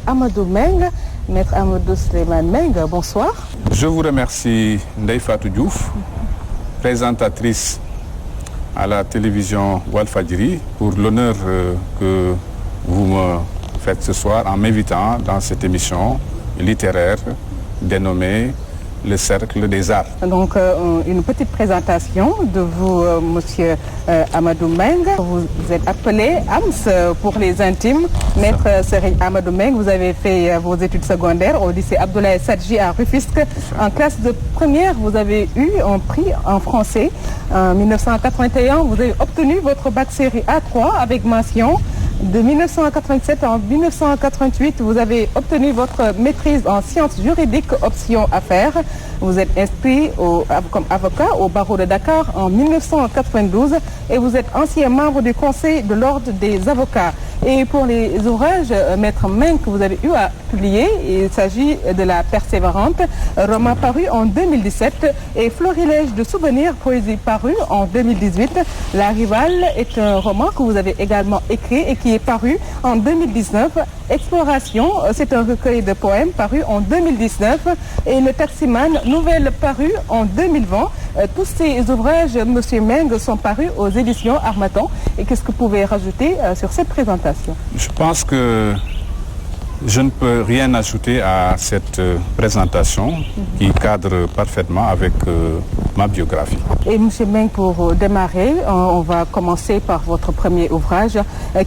Amadou Meng, Maître Amadou Souleymane Meng, bonsoir. Je vous remercie Ndeye Fatou Diouf, présentatrice à la télévision Walfadjri, pour l'honneur que vous me faites ce soir en m'invitant dans cette émission littéraire dénommée Le Cercle des Arts. Donc une petite présentation de vous, monsieur Amadou Meng. Vous êtes appelé AMS pour les intimes. Maître Serigne Amadou Meng, vous avez fait vos études secondaires au lycée Abdoulaye Sadji à Rufisque. En classe de première, vous avez eu un prix en français. En 1981, vous avez obtenu votre bac série A3 avec mention. De 1987 à 1988, vous avez obtenu votre maîtrise en sciences juridiques, option affaires. Vous êtes inscrit comme avocat au barreau de Dakar en 1992 et vous êtes ancien membre du conseil de l'ordre des avocats. Et pour les ouvrages, Maître Meng, que vous avez eu à publier, il s'agit de La Persévérante, roman paru en 2017, et Florilège de souvenirs, poésie parue en 2018. La Rivale est un roman que vous avez également écrit et qui est paru en 2019. Exploration, c'est un recueil de poèmes paru en 2019. Et Le Taximan, nouvelle parue en 2020. Tous ces ouvrages, monsieur Meng, sont parus aux éditions Harmattan. Et qu'est-ce que vous pouvez rajouter sur cette présentation? Je pense que je ne peux rien ajouter à cette présentation qui cadre parfaitement avec ma biographie. Et monsieur Meng, pour démarrer, on va commencer par votre premier ouvrage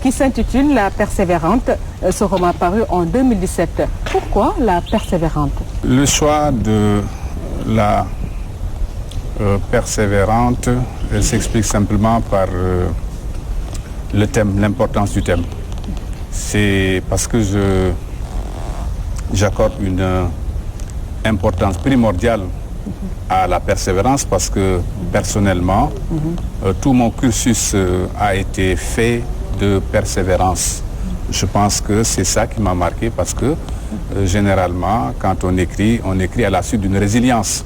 qui s'intitule La Persévérante, ce roman paru en 2017. Pourquoi La Persévérante? Le choix de La Persévérante s'explique simplement par le thème, l'importance du thème. C'est parce que j'accorde une importance primordiale à la persévérance, parce que personnellement, tout mon cursus a été fait de persévérance. Je pense que c'est ça qui m'a marqué, parce que généralement, quand on écrit à la suite d'une résilience.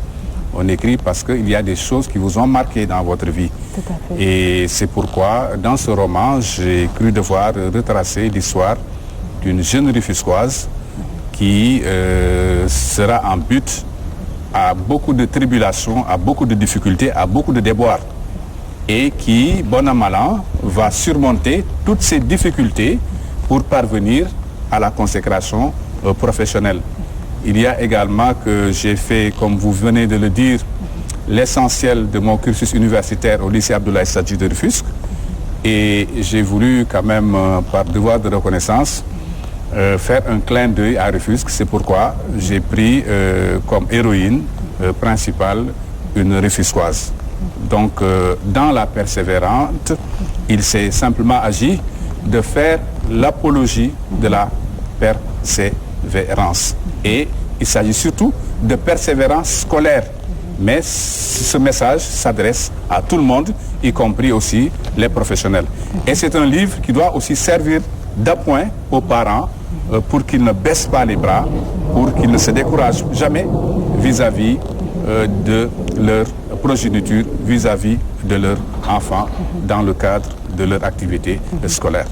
On écrit parce qu'il y a des choses qui vous ont marqué dans votre vie. Tout à fait. Et c'est pourquoi, dans ce roman, j'ai cru devoir retracer l'histoire d'une jeune Rufisquoise qui sera en butte à beaucoup de tribulations, à beaucoup de difficultés, à beaucoup de déboires. Et qui, bon an mal an, va surmonter toutes ces difficultés pour parvenir à la consécration professionnelle. Il y a également que j'ai fait, comme vous venez de le dire, l'essentiel de mon cursus universitaire au lycée Abdoulaye Sadji de Rufisque. Et j'ai voulu quand même, par devoir de reconnaissance, faire un clin d'œil à Rufisque. C'est pourquoi j'ai pris comme héroïne principale une Rufisquoise. Donc, dans La Persévérante, il s'est simplement agi de faire l'apologie de la persévérance. Et il s'agit surtout de persévérance scolaire. Mais ce message s'adresse à tout le monde, y compris aussi les professionnels. Et c'est un livre qui doit aussi servir d'appoint aux parents pour qu'ils ne baissent pas les bras, pour qu'ils ne se découragent jamais vis-à-vis de leur progéniture, vis-à-vis de leurs enfants dans le cadre de leur activité scolaire.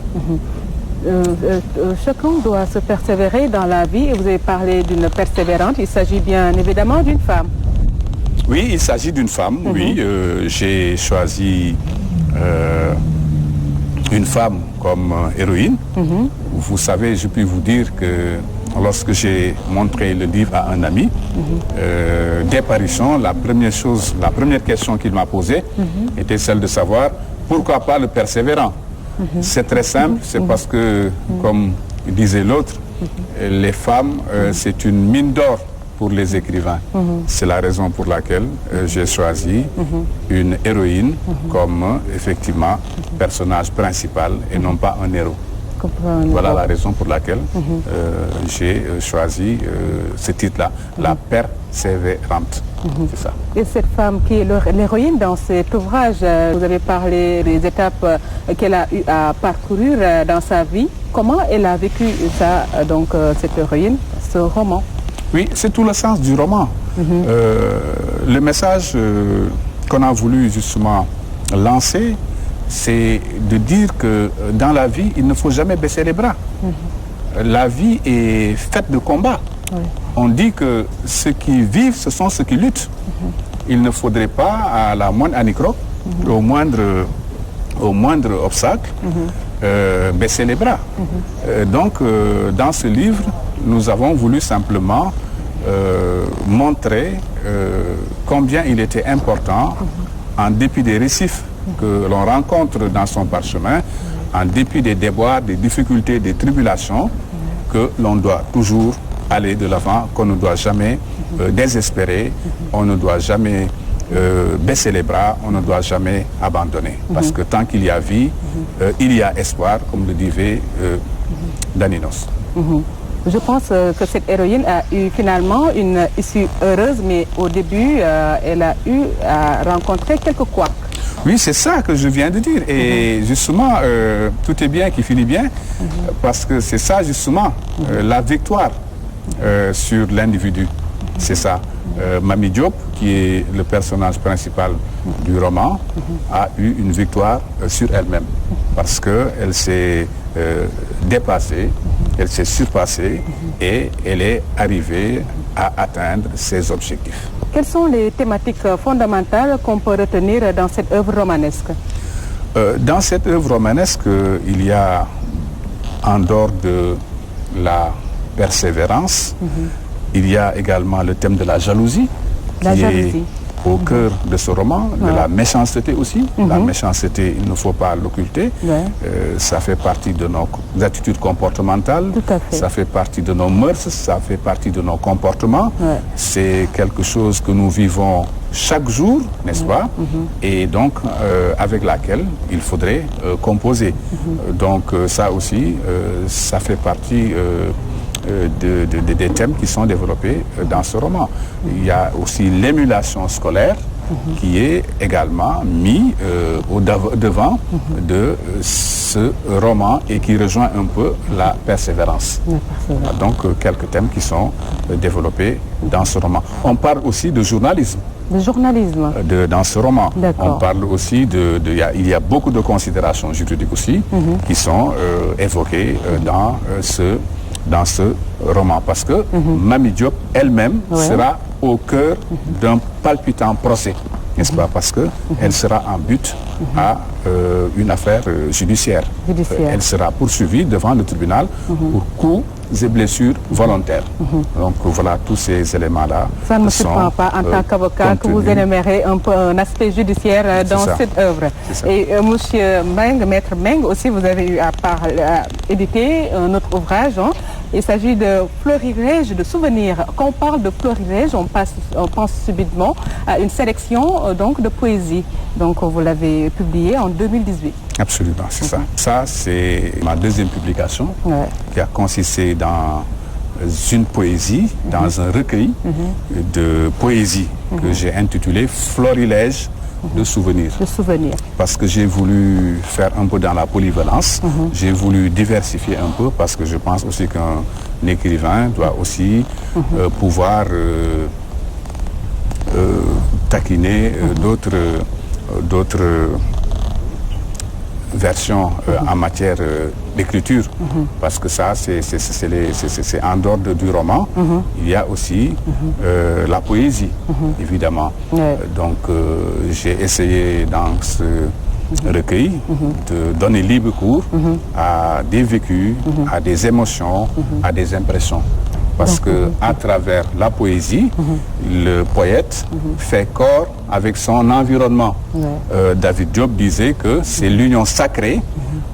Chacun doit se persévérer dans la vie, et vous avez parlé d'une persévérante. Il s'agit bien évidemment d'une femme. Oui, il s'agit d'une femme, oui. J'ai choisi une femme comme héroïne. Vous savez, je puis vous dire que lorsque j'ai montré le livre à un ami, dès parution, la première question qu'il m'a posée était celle de savoir pourquoi pas le persévérant. C'est très simple, c'est parce que, comme disait l'autre, les femmes, c'est une mine d'or pour les écrivains. C'est la raison pour laquelle j'ai choisi une héroïne comme, effectivement, personnage principal et non pas un héros. Voilà la raison pour laquelle j'ai choisi ce titre-là, La Persévérante. C'est ça. Et cette femme qui est l'héroïne dans cet ouvrage, vous avez parlé des étapes qu'elle a eu à parcourir dans sa vie. Comment elle a vécu ça, donc cette héroïne, ce roman? Oui, c'est tout le sens du roman. Le message qu'on a voulu justement lancer, c'est de dire que dans la vie, il ne faut jamais baisser les bras. la vie est faite de combats. Oui. On dit que ceux qui vivent, ce sont ceux qui luttent. Il ne faudrait pas, à la moindre anicroque, au moindre obstacle, baisser les bras. Donc, dans ce livre, nous avons voulu simplement montrer combien il était important, en dépit des récifs que l'on rencontre dans son parchemin, en dépit des déboires, des difficultés, des tribulations, que l'on doit toujours aller de l'avant, qu'on ne doit jamais désespérer, on ne doit jamais baisser les bras, on ne doit jamais abandonner. Parce que tant qu'il y a vie, il y a espoir, comme le disait Daninos. Je pense que cette héroïne a eu finalement une issue heureuse, mais au début, elle a eu à rencontrer quelques couacs. Oui, c'est ça que je viens de dire. Et justement, tout est bien qui finit bien, parce que c'est ça justement, la victoire sur l'individu. C'est ça. Mami Diop, qui est le personnage principal du roman, a eu une victoire sur elle-même, parce qu'elle s'est dépassée, elle s'est surpassée et elle est arrivée à atteindre ses objectifs. Quelles sont les thématiques fondamentales qu'on peut retenir dans cette œuvre romanesque? Dans cette œuvre romanesque, il y a, en dehors de la persévérance, il y a également le thème de la jalousie, qui est au cœur de ce roman, de la méchanceté aussi. La méchanceté, il ne faut pas l'occulter. Ça fait partie de nos attitudes comportementales, ça fait partie de nos mœurs, ça fait partie de nos comportements. C'est quelque chose que nous vivons chaque jour, n'est-ce pas? Et donc, avec laquelle il faudrait composer. Donc, ça aussi, ça fait partie des thèmes qui sont développés dans ce roman. Il y a aussi l'émulation scolaire qui est également mis au devant de ce roman et qui rejoint un peu la persévérance. Donc quelques thèmes qui sont développés dans ce roman. On parle aussi de journalisme. De journalisme. Dans ce roman. On parle aussi il y a beaucoup de considérations juridiques aussi qui sont évoquées dans ce roman, parce que Mami Diop elle-même sera au cœur d'un palpitant procès, n'est-ce pas, parce que elle sera en but à une affaire judiciaire. Elle sera poursuivie devant le tribunal pour coups et blessures volontaires. Donc voilà, tous ces éléments-là. Ça ne me surprend pas en tant qu'avocat que vous énumérez un peu un aspect judiciaire dans cette œuvre. Et monsieur Meng, maître Meng, aussi vous avez eu à éditer un autre ouvrage. Il s'agit de Florilège de souvenirs. Quand on parle de Florilège, on pense subitement à une sélection donc de poésie. Donc vous l'avez publié en 2018. Absolument, c'est ça. Ça, c'est ma deuxième publication qui a consisté dans une poésie, dans un recueil de poésie que j'ai intitulé Florilège de souvenirs. Parce que j'ai voulu faire un peu dans la polyvalence, j'ai voulu diversifier un peu, parce que je pense aussi qu'un écrivain doit aussi pouvoir taquiner d'autres versions en matière d'écriture, parce que ça, c'est en dehors du roman. Il y a aussi la poésie, évidemment. Donc, j'ai essayé dans ce recueil de donner libre cours à des vécus, à des émotions, à des impressions. Parce que à travers la poésie, le poète fait corps avec son environnement. David Diop disait que c'est l'union sacrée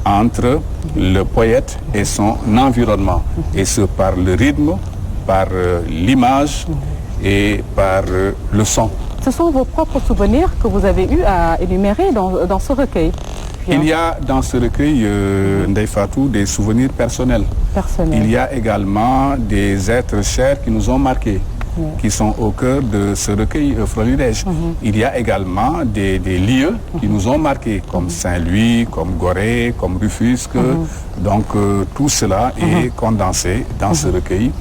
entre le poète et son environnement. Et c'est par le rythme, par l'image et par le son. Ce sont vos propres souvenirs que vous avez eu à énumérer dans ce recueil. Il y a dans ce recueil, Ndeye Fatou, des souvenirs personnels. Il y a également des êtres chers qui nous ont marqués, qui sont au cœur de ce recueil Florilège. Il y a également des lieux qui nous ont marqués, comme Saint-Louis, comme Gorée, comme Rufisque. Donc tout cela est condensé dans ce recueil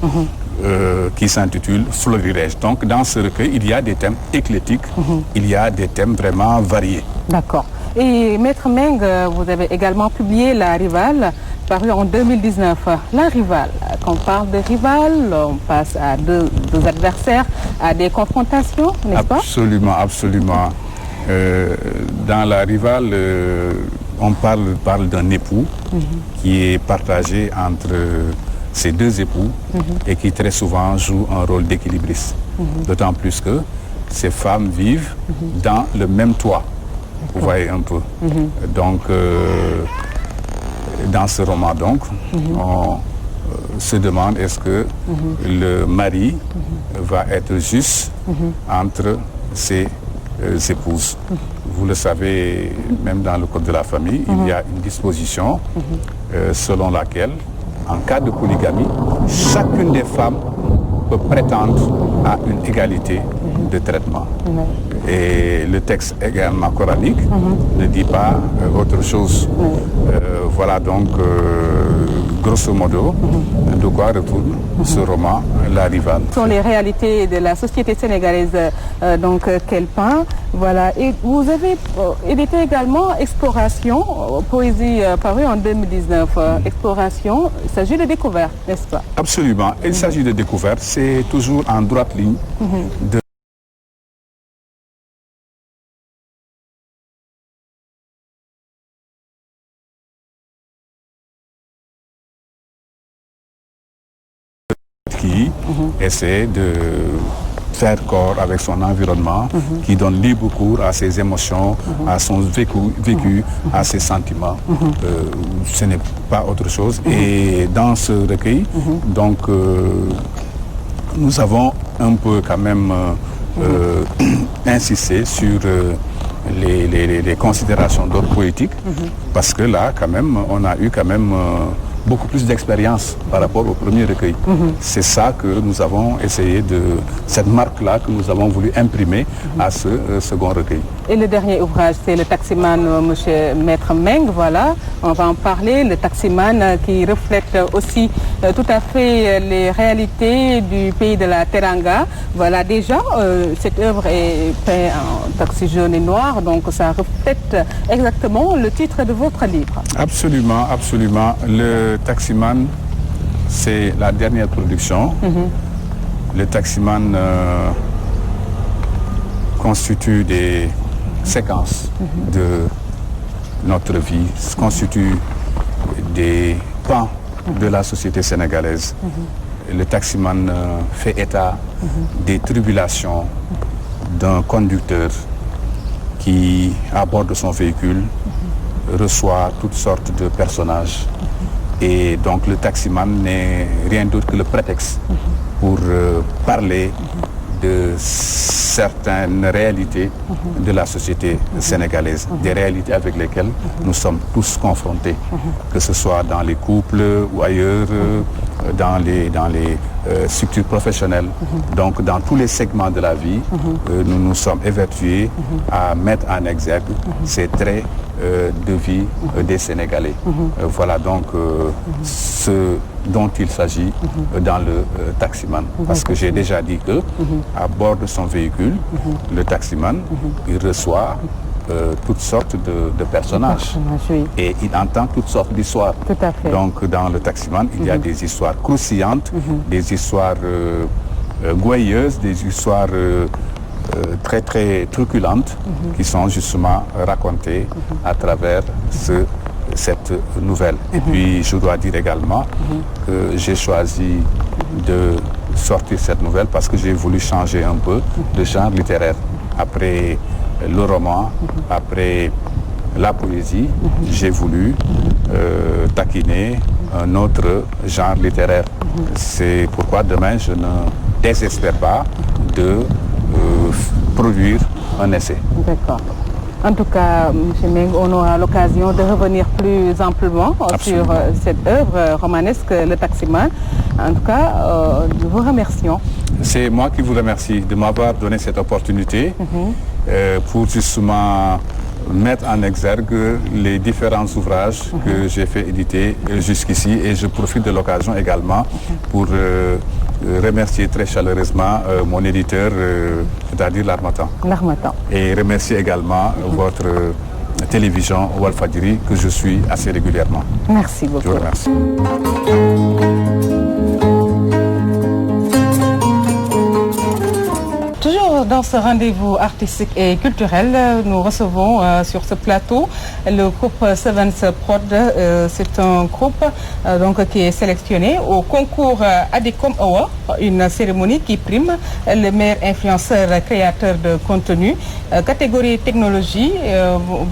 qui s'intitule Florilège. Donc dans ce recueil, il y a des thèmes éclectiques, il y a des thèmes vraiment variés. D'accord. Et Maître Meng, vous avez également publié La Rivale. paru en 2019. La Rivale. Quand on parle de Rivale, on passe à deux adversaires, à des confrontations, n'est-ce pas? Absolument, absolument. Dans La Rivale, on parle d'un époux qui est partagé entre ces deux époux et qui très souvent joue un rôle d'équilibriste. D'autant plus que ces femmes vivent dans le même toit. Vous voyez un peu. Donc, dans ce roman, donc, on se demande est-ce que le mari va être juste entre ses épouses. Vous le savez, même dans le code de la famille, il y a une disposition selon laquelle, en cas de polygamie, chacune des femmes peut prétendre à une égalité de traitement. Et le texte également coranique ne dit pas autre chose. Voilà donc, grosso modo, de quoi retourne ce roman, La Rivale. Ce sont les réalités de la société sénégalaise qu'elle peint. Voilà. Et vous avez édité également Exploration, poésie parue en 2019. Exploration, il s'agit de découverte, n'est-ce pas? Absolument. Il s'agit de découverte. C'est toujours en droite ligne de qui essaie de faire corps avec son environnement, qui donne libre cours à ses émotions, à son vécu, à ses sentiments. Ce n'est pas autre chose. Et dans ce recueil, donc, nous avons un peu quand même insisté sur les considérations d'ordre politique, parce que là, quand même, on a eu quand même beaucoup plus d'expérience par rapport au premier recueil. C'est ça que nous avons essayé cette marque-là que nous avons voulu imprimer à ce second recueil. Et le dernier ouvrage, c'est le taximan Monsieur Maître Meng, voilà, on va en parler, le taximan qui reflète aussi tout à fait les réalités du pays de la Teranga. Voilà, déjà, cette œuvre est peinte en taxi jaune et noir, donc ça reflète exactement le titre de votre livre. Absolument, absolument. Le taximan, c'est la dernière production. Le taximan constitue des séquences de notre vie, constitue des pans de la société sénégalaise. Le taximan fait état des tribulations d'un conducteur qui, à bord de son véhicule, reçoit toutes sortes de personnages. Et donc le taximan n'est rien d'autre que le prétexte pour parler de certaines réalités de la société sénégalaise, des réalités avec lesquelles nous sommes tous confrontés, que ce soit dans les couples ou ailleurs, dans les structures professionnelles. Donc dans tous les segments de la vie, nous nous sommes évertués à mettre en exergue ces traits de vie des Sénégalais. Voilà donc ce dont il s'agit dans le taximan. Parce que j'ai déjà dit que à bord de son véhicule, le taximan, il reçoit toutes sortes de personnages. Et il entend toutes sortes d'histoires. Donc dans le taximan, il y a des histoires croustillantes, des histoires gouailleuses, des histoires très très truculentes qui sont justement racontées à travers cette nouvelle. Et puis je dois dire également que j'ai choisi de sortir cette nouvelle parce que j'ai voulu changer un peu de genre littéraire. Après le roman, après la poésie, j'ai voulu taquiner un autre genre littéraire. C'est pourquoi demain je ne désespère pas de produire un essai. D'accord. En tout cas, M. Meng, on aura l'occasion de revenir plus amplement sur cette œuvre romanesque, Le Taximan. En tout cas, nous vous remercions. C'est moi qui vous remercie de m'avoir donné cette opportunité pour justement mettre en exergue les différents ouvrages que j'ai fait éditer jusqu'ici. Et je profite de l'occasion également pour remercier très chaleureusement mon éditeur, c'est-à-dire l'Harmattan. L'Harmattan. Et remercier également votre télévision Walfadjri que je suis assez régulièrement. Merci beaucoup. Je vous remercie. Toujours dans ce rendez-vous artistique et culturel, nous recevons sur ce plateau le groupe Sevens Prod. C'est un groupe donc, qui est sélectionné au concours Adicom Award, une cérémonie qui prime les meilleurs influenceurs créateurs de contenu. Catégorie technologie.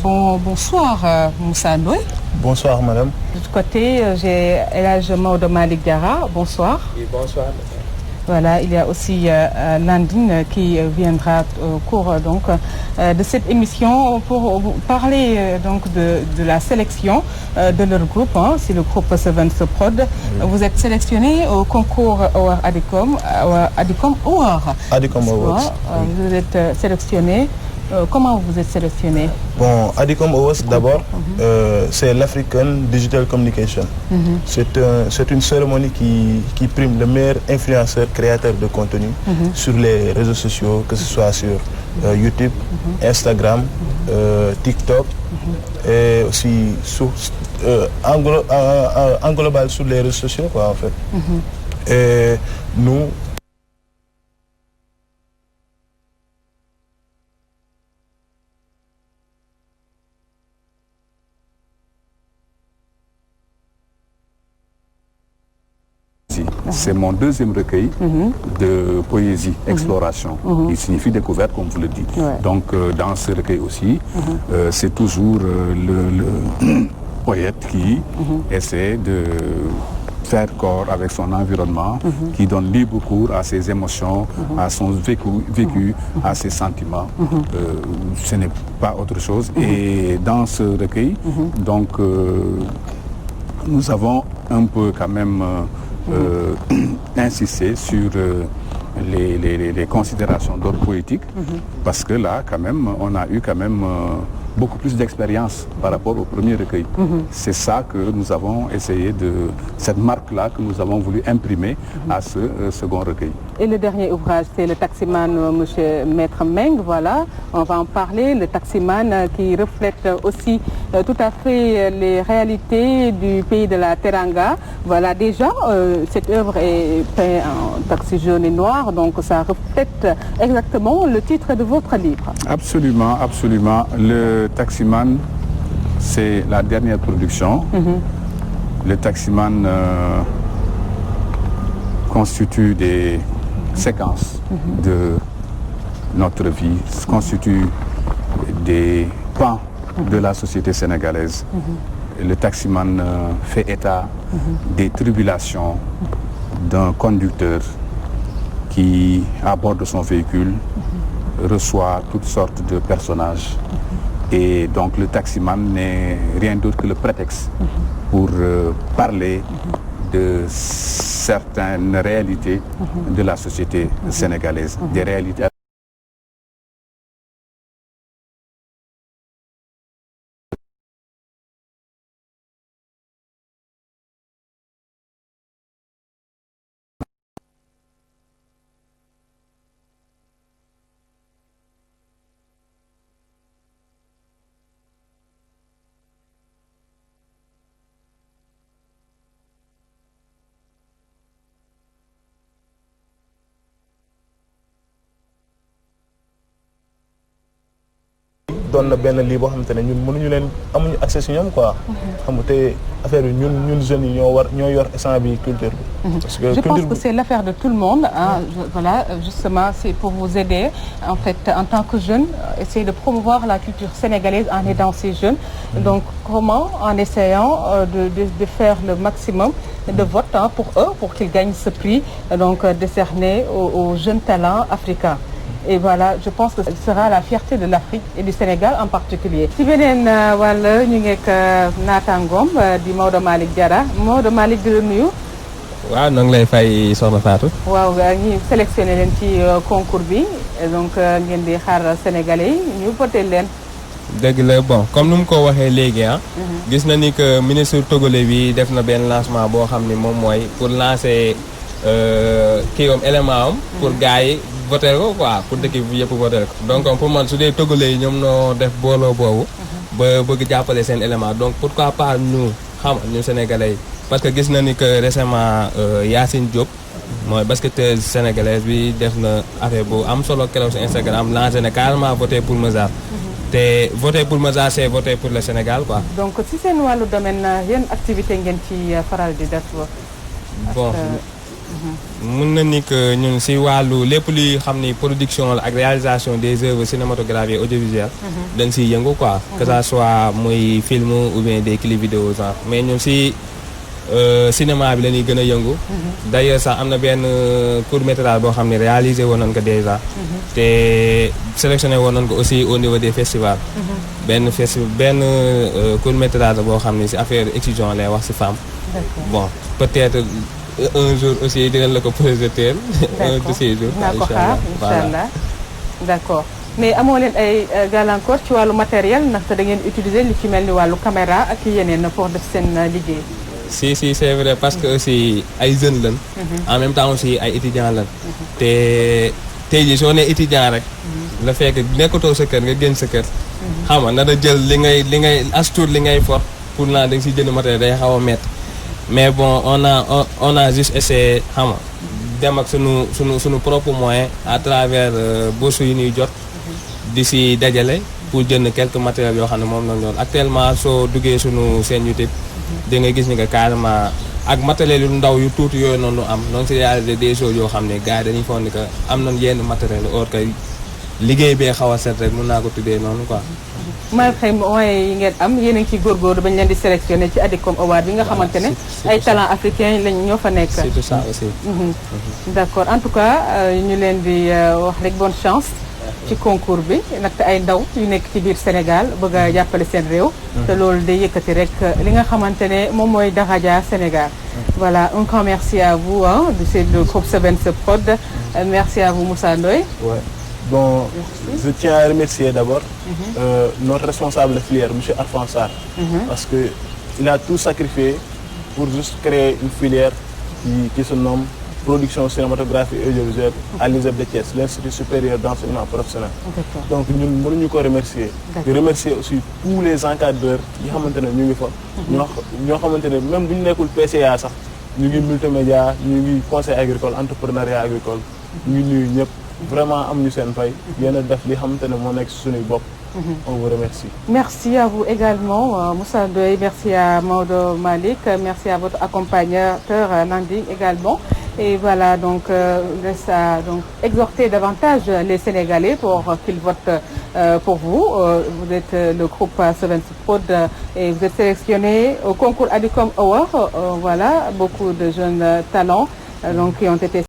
Bonsoir Moussa Ndoye. Bonsoir madame. De l'autre côté, j'ai El Hadj Maodo Malick Diarra. Bonsoir. Oui, bonsoir. Voilà, il y a aussi Landine qui viendra au cours donc de cette émission pour parler donc de la sélection de leur groupe. C'est le groupe Sevens Prod. Oui. Vous êtes sélectionné au concours Adicom Award. Adicom Awards. Vous êtes sélectionné. Comment vous êtes sélectionné? Bon, Adicom Awards d'abord, c'est l'African Digital Communication. C'est une cérémonie qui prime le meilleur influenceur créateur de contenu sur les réseaux sociaux, que ce soit sur YouTube, Instagram, TikTok et aussi en global sur les réseaux sociaux quoi en fait. Et nous C'est mon deuxième recueil de poésie, exploration, qui signifie découverte, comme vous le dites. Ouais. Donc, dans ce recueil aussi, c'est toujours le poète qui essaie de faire corps avec son environnement, qui donne libre cours à ses émotions, à son vécu, à ses sentiments. Ce n'est pas autre chose. Et dans ce recueil, donc, nous avons un peu quand même insister sur les considérations d'ordre poétique parce que là quand même on a eu quand même beaucoup plus d'expérience par rapport au premier recueil. C'est ça que nous avons essayé cette marque-là que nous avons voulu imprimer à ce second recueil. Et le dernier ouvrage, c'est le Taximan, monsieur Maître Meng, voilà, on va en parler, le Taximan qui reflète aussi tout à fait les réalités du pays de la Teranga. Voilà, déjà, cette œuvre est peinte en taxi jaune et noir, donc ça reflète exactement le titre de votre livre. Absolument, absolument. Le Taximan, c'est la dernière production. Le Taximan constitue des séquences de notre vie, constitue des pans de la société sénégalaise. Le Taximan fait état des tribulations d'un conducteur qui, à bord de son véhicule, reçoit toutes sortes de personnages. Et donc le Taximan n'est rien d'autre que le prétexte pour parler de certaines réalités de la société sénégalaise, des réalités doon na benn lii boo xamante ne ñun mënuñu leen amuñu accès si ñoom quoi. xam nga te affaire bi ñun jeunes yi ñoo yor instant bi culture bi. Parce que je pense que c'est l'affaire de tout le monde. Voilà, justement, c'est pour vous aider en fait en tant que jeune, essayer de promouvoir la culture sénégalaise en aidant ces jeunes. Donc comment, en essayant de faire le maximum de vote pour eux, pour qu'ils gagnent ce prix donc décerné aux jeunes talents africains. Et voilà, je pense que ce sera la fierté de l'Afrique et du Sénégal en particulier. Si beneen wàll ñu ngi ak naataangoom di Maodo Malick Diarra Maodo Malick di la nuyu. waaw na ngi lay fay soxna Fatou. waaw ñi sélectionné leen ci concours bi donc ngeen di xaar Sénégalais yi ñu voté leen. dëgg la bon comme nu mu ko waxee léegi gis na ni que ministre togolais bi def na benn lancement boo xam ni moom mooy pour lancer kii am élément am. pour gars yi voter ko quoi pour dëkk bi yëpp voter ko. donc pour man su dee togolais yi ñoom noo def booloo boobu. ba bëgg jàppale seen élément donc pourquoi pas nous xam nga ñun sénégalais yi parce que gis na ni que récemment Yacine Diop mooy basketteuse sénégalaise bi def na affaire bu am solo keroog si Instagram lancé na carrément voter pour Mozart te voter pour Mozart c'est voter pour le Sénégal quoi. donc si seen wàllu domaine yan activité ngeen ci faral di def. bon mun na ni que ñun si wàllu lépp luy xam ni production la ak réalisation des œuvres cinématographiques et audiovisuelles dañ siy yëngu quoi. que ça soit muy film ou bien des clips vidéo genre mais ñun si cinéma bi la ñuy gën a yëngu. d'ailleurs sax am na benn court métrage boo xam ne réalisé woon nañ ko déjà. te sélectionné woon nañ ko aussi au niveau des festivals. benn court métrage boo xam ne si affaire exclusion lay wax si femme. bon peut-être un jour aussi dinañ la ko projeter. un de ces jours. inchallah d'accord mais amoo leen ay gàllankoor ci wàllu matériel ndaxte da ngeen utiliser li ci mel ni wàllu caméra ak yeneen pour def seen liggéey. si c'est vrai parce que aussi ay jeunes lañ. en même temps aussi ay étudiants lañ. te tey jii soo nee étudiant rek. la fekk nekkatoo sa kër nga génn sa kër. xam nga na da jël li ngay astour li ngay for pour naa da nga siy jënd matériel day xaw a métti mais bon on a juste essayé xam nga dem ak sunu propre moyen à travers bourse yu ñuy jot di si dajale pour jënd quelques matériels yoo xam ne moom lañ doon actuellement soo duggee sunu seen YouTube. da ngay gis ni que carrément ak matériel yu ndaw yu tuuti yooyu noonu am donc c'est réaliser des choses yoo xam ne gars yi dañuy foog ni que am nañ yenn matériel or que liggéey bee xaw a set rek mën naa ko tuddee noonu quoi. malgré moyens yi ngeen am yéen a ngi ciy góorgóorlu bañ leen di sélectionné ci ADICOM Award bi nga xamante ne ay talents africains lañ ñoo fa nekk. c'est tout ça aussi. d'accord en tout cas ñu leen di wax rek bonne chance. ci concours bi nag ay ndaw yu nekk ci biir Sénégal bëgg a jàppale seen réew. te loolu day yëkkati rek li nga xamante ne moom mooy daraja Sénégal. voilà un grand merci à vous c'est le groupe Sevens Prod. merci à vous Moussa Ndoye. Ouais. Bon, je tiens à remercier d'abord notre responsable de filière, M. Arfan Sarr, parce qu'il a tout sacrifié pour juste créer une filière qui se nomme Production cinématographique et audiovisuelle à l'ISEP de Thiès, l'Institut supérieur d'enseignement professionnel. Donc nous mënuñu ko remercier. di remercier aussi tous les encadreurs yi xamante ne ñu ngi fa. ñoo xamante ne même bu ñu nekkul PCA sax ñu ngi multimédia ñu ngi conseil agricole entrepreneuriat agricole ñu ngi nuyu ñëpp. vraiment am ñu seen fay yéen a def li xamante ne moo nekk suñuy bopp. On vous remercie. Merci à vous également Moussa Ndoye, merci à Maodo Malick, merci à votre accompagnateur Landing également. Et voilà donc reste à donc exhorter davantage les Sénégalais pour qu'ils votent pour vous. Vous êtes le groupe Sevens Prod et vous êtes sélectionné au concours ADICOM Award. Voilà beaucoup de jeunes talents donc qui ont été